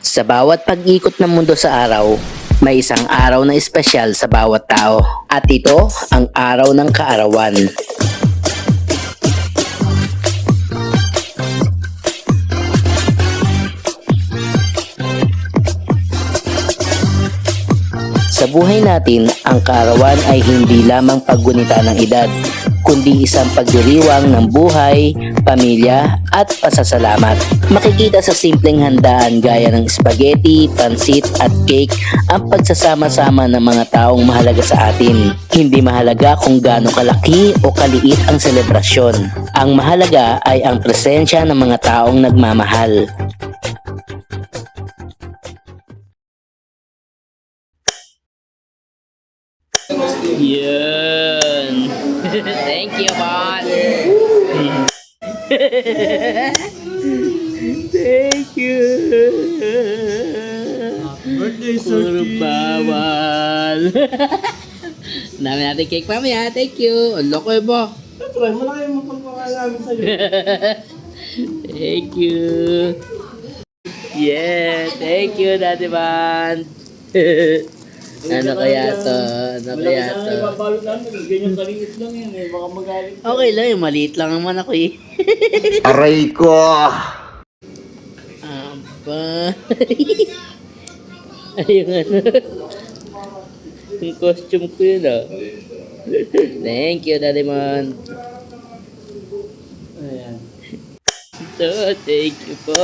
Sa bawat pag-ikot ng mundo sa araw, may isang araw na espesyal sa bawat tao. At ito ang araw ng kaarawan. Sa buhay natin, ang kaarawan ay hindi lamang paggunita ng edad, kundi isang pagdiriwang ng buhay, pamilya at pasasalamat. Makikita sa simpleng handaan gaya ng spaghetti, pansit at cake ang pagsasama-sama ng mga taong mahalaga sa atin. Hindi mahalaga kung gaano kalaki o kaliit ang selebrasyon. Ang mahalaga ay ang presensya ng mga taong nagmamahal. Yun. Thank you, boss. Thank you. Birthday, Puro bawal. Dami natin cake mamaya. Thank you. Ang loko ba? Siyempre, malaki yung mapagpakalaman sa'yo. Thank you. Yeah, thank you, Daddy Man. Ano kaya to? Ano kaya to? Ibabalot namin, ganyan kaliit lang yan eh. Baka magalit. Okay lang, maliit lang naman ako eh. Aray ko! Aba. Ayun ano. Yung costume ko yun ah. Thank you, Daddy Man. Ayan. Ito, thank you po.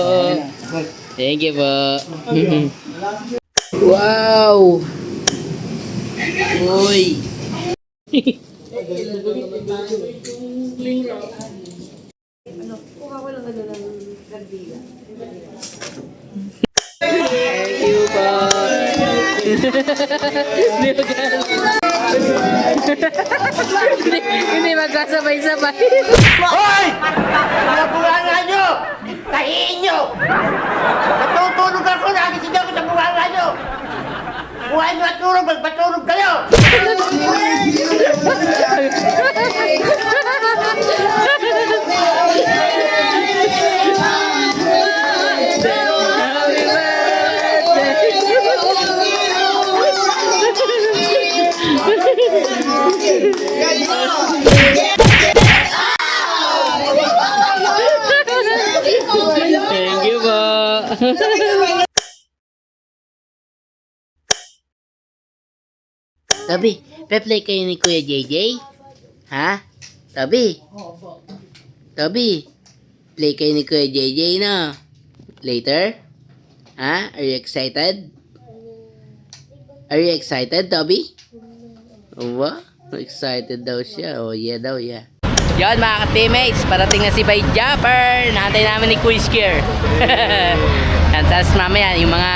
Thank you po. Wow! Uy! Thank you po. Hindi magkasabay-sabay. Hoy! Mga bunganga nyo! Tahiin nyo! Natutulog ako, nagising ako sa bunganga nyo! Buhay nyo at tulog, magpatulog kayo! Thank you po. Tabi, pe-play kayo ni Kuya JJ? Ha? Tabi? Tabi, play kayo ni Kuya JJ na? Later? Ha? Are you excited? Are you excited, Tabi? What? Excited daw siya. Oh, yeah daw, yeah. Yan mga ka-teammates, parating na si Bay Japper. Nakantay namin ni Quiz Care. Yan, tapos mamaya yung mga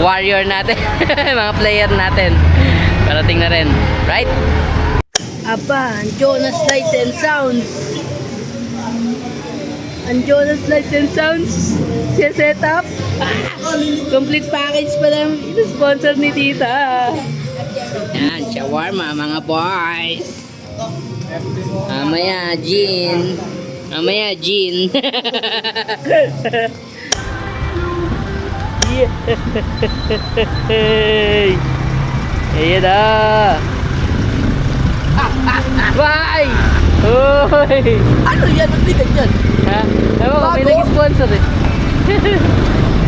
warrior natin, mga player natin. Parating na rin, right? Aba, ang Jonas Lights and Sounds. Ang Jonas Lights and Sounds. Siya set up. Complete package pa lang. Sponsor ni Tita. Yan, shawarma mga boys. Mamaya, Jean. Mamaya, Jean. Yay! Ayan na! Bye! Hoy! Ano yan? Ang bigat yan? Ha? Ewan ko, may Bago? nag-sponsor eh.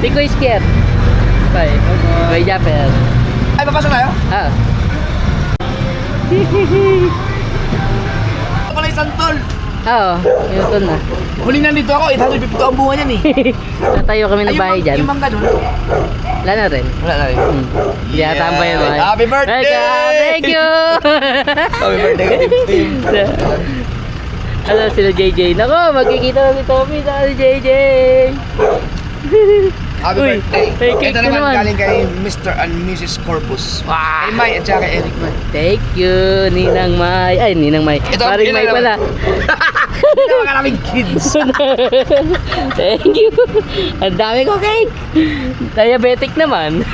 Di ko isker. Bye. Bye, Japper. Ay, papasok tayo? Ah. Ako pala isang tol. Oo, yun to na. Huli na dito ako, 850 ang bunga niyan eh. Tatayo kami ng bahay dyan. Yung mangga doon? Wala na rin. Wala na rin. Hindi ata ang bayan mo. Happy birthday! Thank you! Happy birthday ka, Tim. Ano sila JJ? Nako, magkikita na si Tommy sa si JJ. Happy Uy, birthday. may cake Ito na naman naman. galing kay Mr. and Mrs. Corpus. Wow. Kay Mai at saka kay Eric Mai. Thank you, Ninang Mai. Ay, Ninang Mai. Ito, Paring ilan Mai pala. Hindi naman karaming kids. Thank you. Ang dami ko cake. Diabetic naman.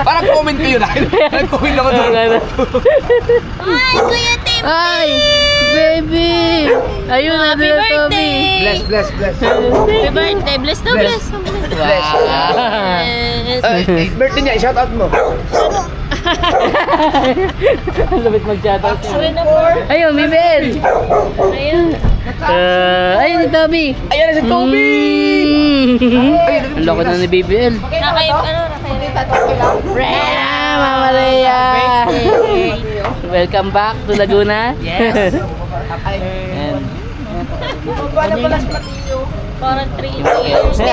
Parang comment ko yun. Nag-comment ako doon. Ay, Kuya Tim! Ay, baby. Ayun na Happy doon, birthday! Tommy. Bless, bless, bless. Happy birthday! Bless na Bless. bless! Birthday niya, shout out mo. Ang lupit mag-shoutout. Ayun, Mibel! Ayun. Ayun si Toby! Ayan na si Toby! Ang loko na ni BBL. Nakaip, Mama Rhea! Welcome back to Laguna. Yes. And, Parang 3 years dito.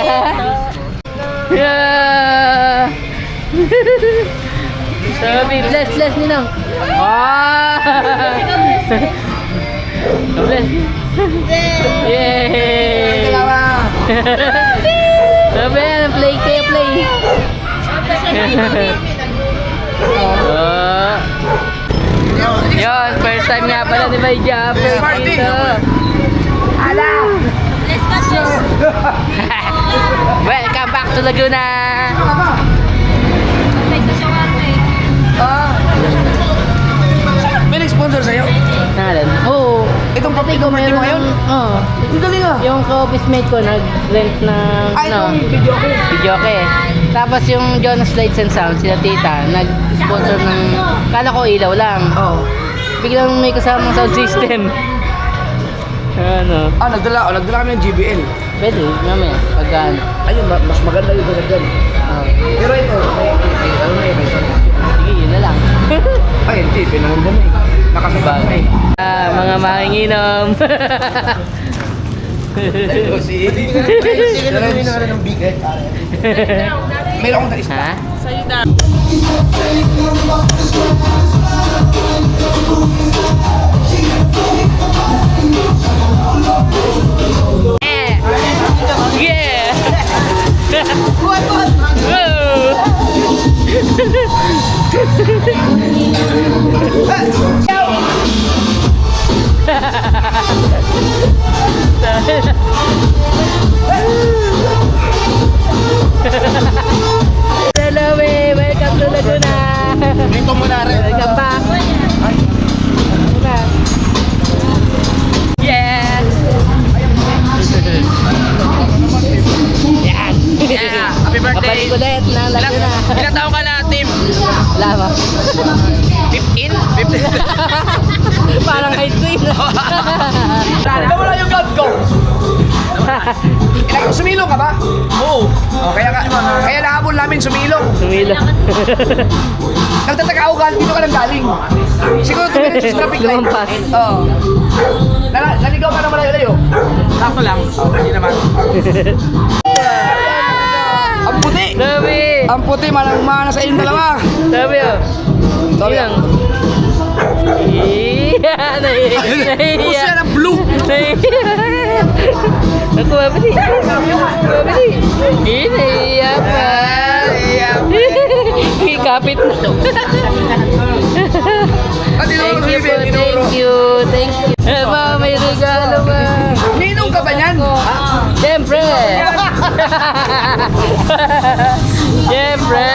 yeah! Toby, bless Ninong. Wow! Bless. Yay! Toby, play kayo, play. Yun, first time nga pala ni May Japper dito. Let's go. Welcome back to Laguna. May sa shawarma eh. May nag-sponsor sa'yo? Nangalan? Oo. Itong papi ko, birthday mo ngayon? Oo. Ang galing ah. Yung ka-office mate ko nag-rent ng Ay, itong video ko. videoke. Tapos yung Jonas Lights and Sound, sila tita, nag-sponsor ng, kala ko ilaw lang. Oo. Biglang may kasamang sound system. Ano? Nagdala kami ng GBL. Pwede, mamaya, pagkaan. Ayun, mas maganda yung ganyan. Pero ito, may sound system. Sige, yun na lang. Ay, hindi, pinanganda na eh. Nakasabag na eh. Mga manginginom. Mayroon akong talis. Ha? Yeah! Hello, welcome to Laguna. Dito muna rin. Welcome back. Yes. Yan. Yeah, happy birthday. Kapalik ulit ng Laguna. Ilang taon ka na, Tim? Lama. 15? 15? Parang height ko yun. Wala yung god ko. Sumilong ka ba? Oo. Kaya nahabol namin sumilong. Sumilo. Nagtataka ako dito ka lang galing. Siguro tumilit sa traffic light. Lumampas. Oo. Naligaw ka na malayo-layo. Sakto lang. Hindi naman. Ang puti. Sabi. Ang puti, manang-mana sa inyong dalawa. Sabi oh. Sabi Ilang. Nahihiya. Gusto yan ang blue. Ako, mabili. Mabili. Nahihiya pa. Kapit na. Thank you po, thank you. Thank you. Eh, ma, may regalo ma. Ninong ka ba niyan? Siyempre. Siyempre.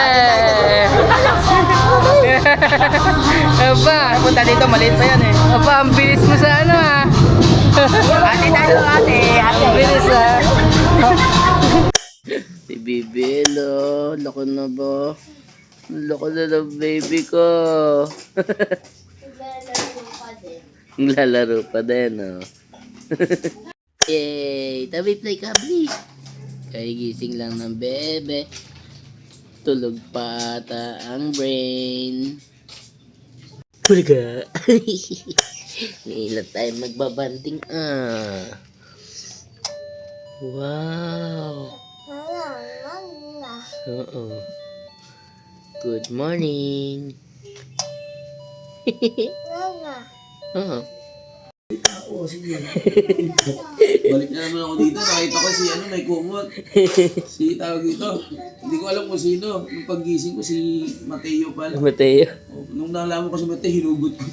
Aba. Punta dito, maliit pa yan eh. Aba, ang bilis mo sa ano ah. Ate tayo, ate. Ang bilis ah. Si Bibelo, loko na ba? Loko na ng baby ko. Lalaro pa din, oh. Yay! Tabi play kabli. Kaya gising lang ng bebe. Tulog pa ata ang brain. Huli ka. Ilan tayo magbabanding ah. Wow. Oo. Good morning. Oo. Balik na naman ako dito. Nakita ko si may kumot. Si tawag dito. Hindi ko alam kung sino. Nung paggising ko si Mateo pala. Mateo. Nung nalaman ko si Mateo, hinugot ko.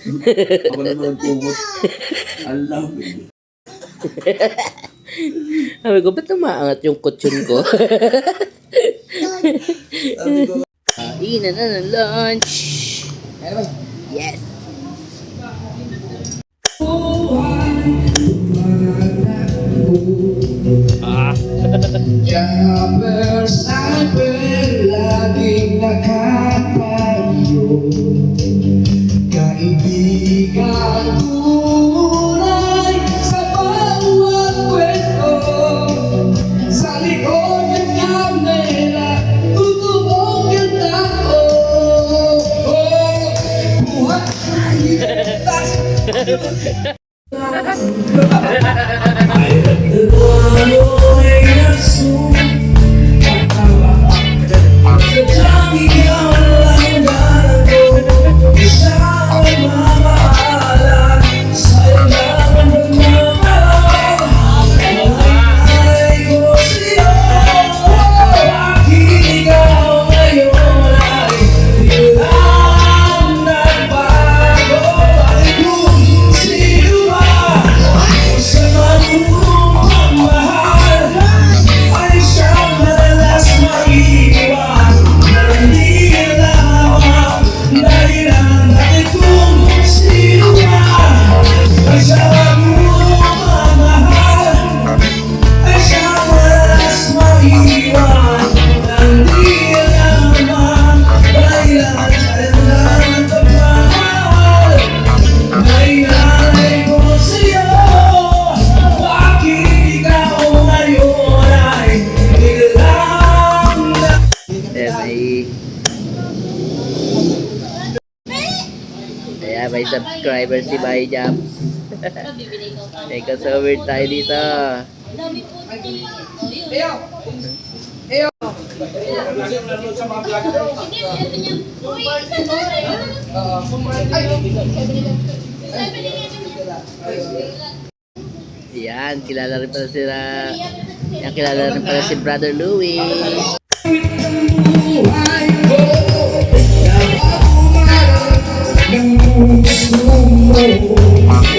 Ako naman ang kumot. Alam. Sabi ko, ba't umaangat yung kutsyon ko? Sabi ko, Kainan na ng lunch. Yes. Jumper, sniper, laging nakapayo. Kaibigan tunay sa bawat kwento. Sa likod ng kamera, tutuong yung tao. Buhay Ayan, may subscriber si Bay Jams. May crossover tayo dito. Eyo! Eyo! Ayan, kilala rin pala sila. Ayan, kilala rin pala si Brother Louie. Buhay ko, napakumaran ng gusto mo.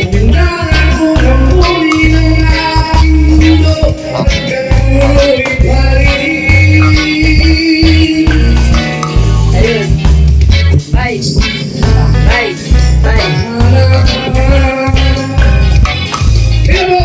Undangan ko ng muli ng aking mundo, gano'y pa rin. Ayun. Bye! Bye! Bye! Pero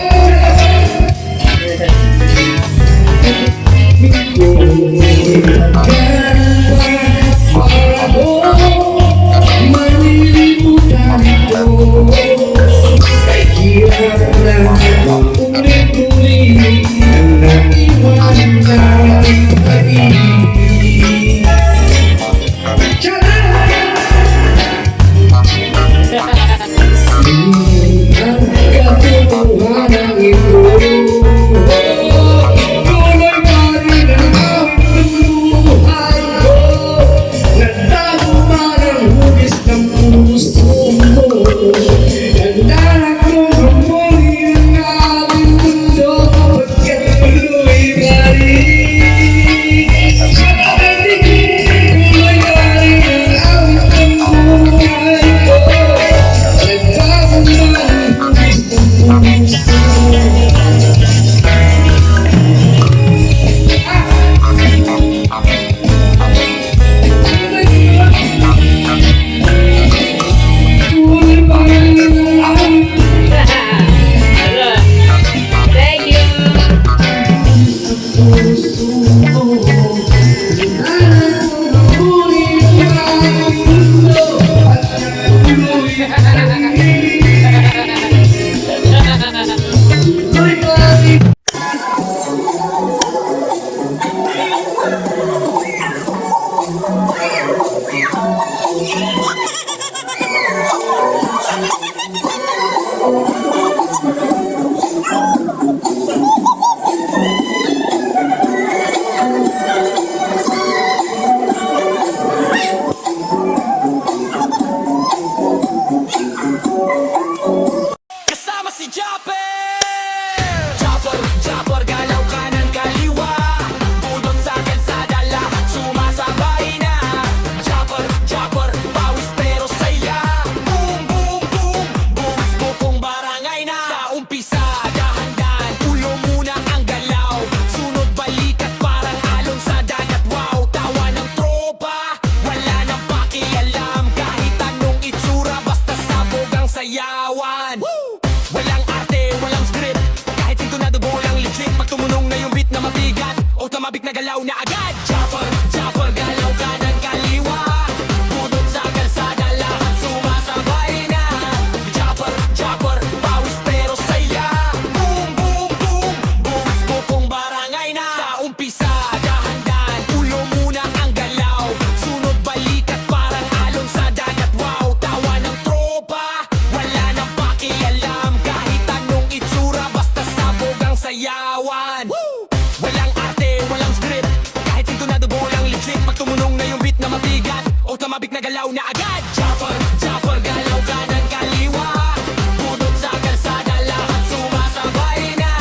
tamabik na galaw na agad. Chopper, chopper, galaw kanan kaliwa. Budot sa kalsada, lahat sumasabay na.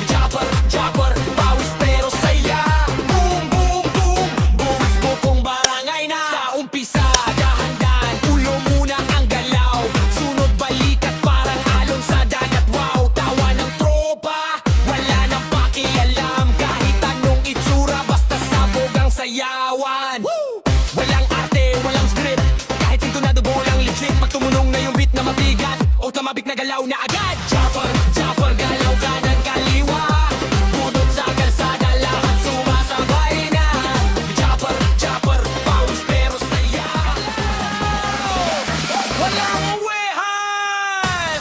Chopper, chopper, pawis pero saya. Boom, boom, boom, buwis bukong barangay na. Sa umpisa, dahan-dahan, ulo muna ang galaw. Sunod balikat parang alon sa dagat. Wow, tawa ng tropa, wala nang pakialam. Kahit anong itsura, basta sabog ang sayawan. Walang arte, walang script, kahit sintonado bolang legit. Pag tumunong na yung beat na mabigat, o tamabik na galaw na agad. Chopper, chopper, galaw kanan kaliwa. Budot sa kalsada, lahat sumasabay na. Chopper, chopper, pawis pero saya. Walang uwihan.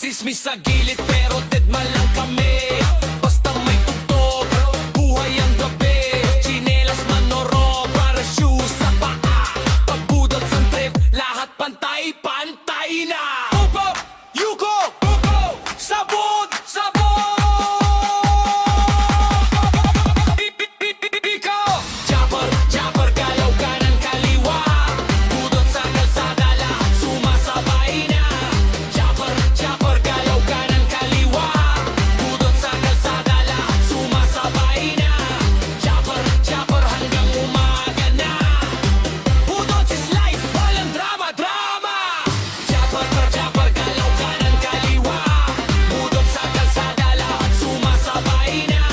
Sismis sa gilid pero deadman lang kami. Basta may tugtog, buhay ang gabi. Chinelas man o ropa, shoes sa paa. Pagbudot sa trip, lahat pantay-pantay na. Upop, yuko, upo, sabog, sabog. Ikaw, chopper, chopper, galaw kanan kaliwa. Budot sa kalsada, lahat sumasabay na. Chopper, chopper, galaw kanan kaliwa. Budot sa kalsada, lahat sumasabay na. Chopper, chopper, hanggang umaga na. Budot is life, walang drama, drama. Chopper, chopper, galaw kanan kaliwa. Budot sa kalsada, lahat sumasabay na.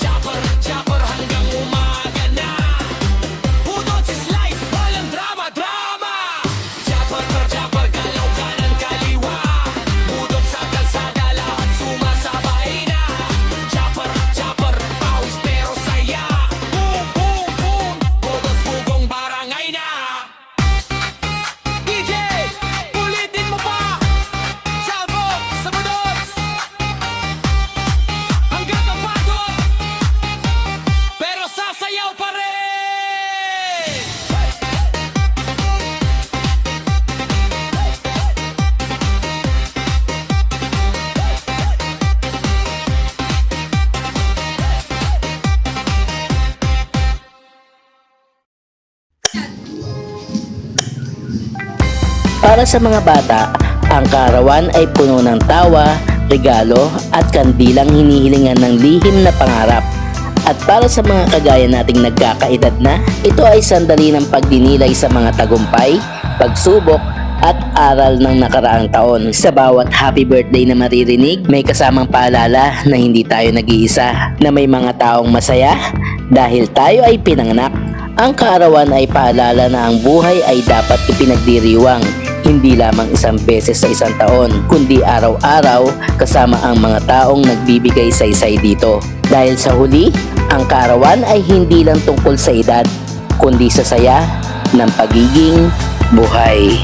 Chopper, chopper, hanggang umaga na. Budot is life, walang drama, drama. Chopper, chopper, galaw kanan kaliwa. Budot sa kalsada, lahat sumasabay na. Chopper, chopper, pawis pero saya. Boom, boom, boom, bodos bugong barangay na. DJ, ulitin mo pa. Salvo sa budots. Hanggang mapagod, pero sasayaw pa rin. Para sa mga bata, ang kaarawan ay puno ng tawa, regalo at kandilang hinihilingan ng lihim na pangarap. At para sa mga kagaya nating nagkakaedad na, ito ay sandali ng pagdinilay sa mga tagumpay, pagsubok at aral ng nakaraang taon. Sa bawat happy birthday na maririnig, may kasamang paalala na hindi tayo nag-iisa, na may mga taong masaya dahil tayo ay pinanganak. Ang kaarawan ay paalala na ang buhay ay dapat ipinagdiriwang, hindi lamang isang beses sa isang taon, kundi araw-araw kasama ang mga taong nagbibigay saysay dito. Dahil sa huli, ang kaarawan ay hindi lang tungkol sa edad, kundi sa saya ng pagiging buhay.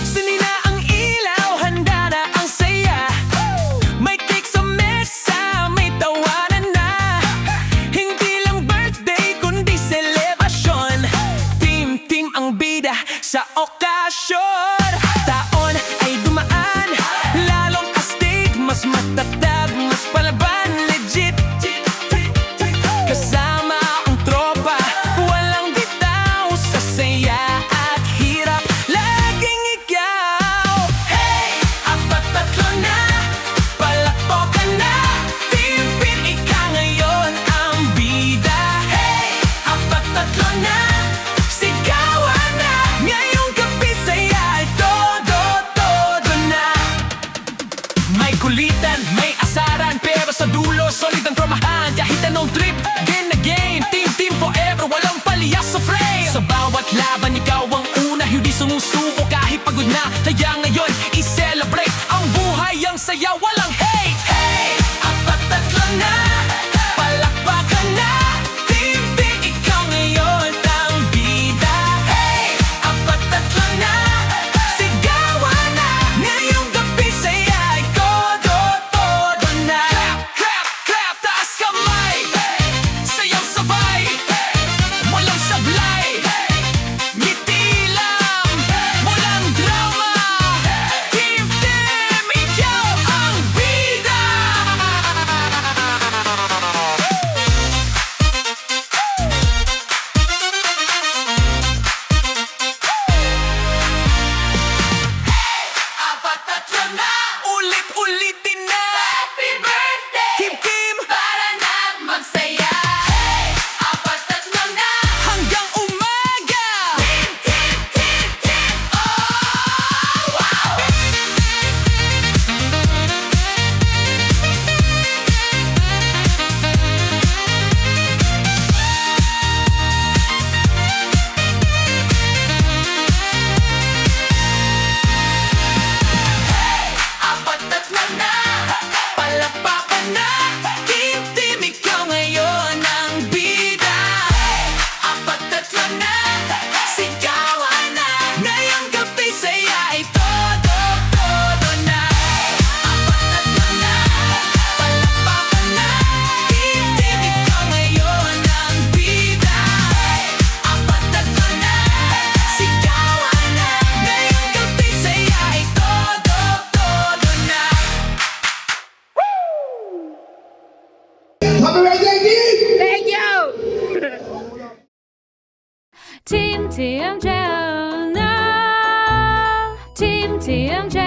Sanina ang ilaw, handa na ang saya. May cake sa mesa, may tawanan na. Hindi lang birthday, kundi celebration. Team ang bida. Team TMJ, oh no. Team TMJ.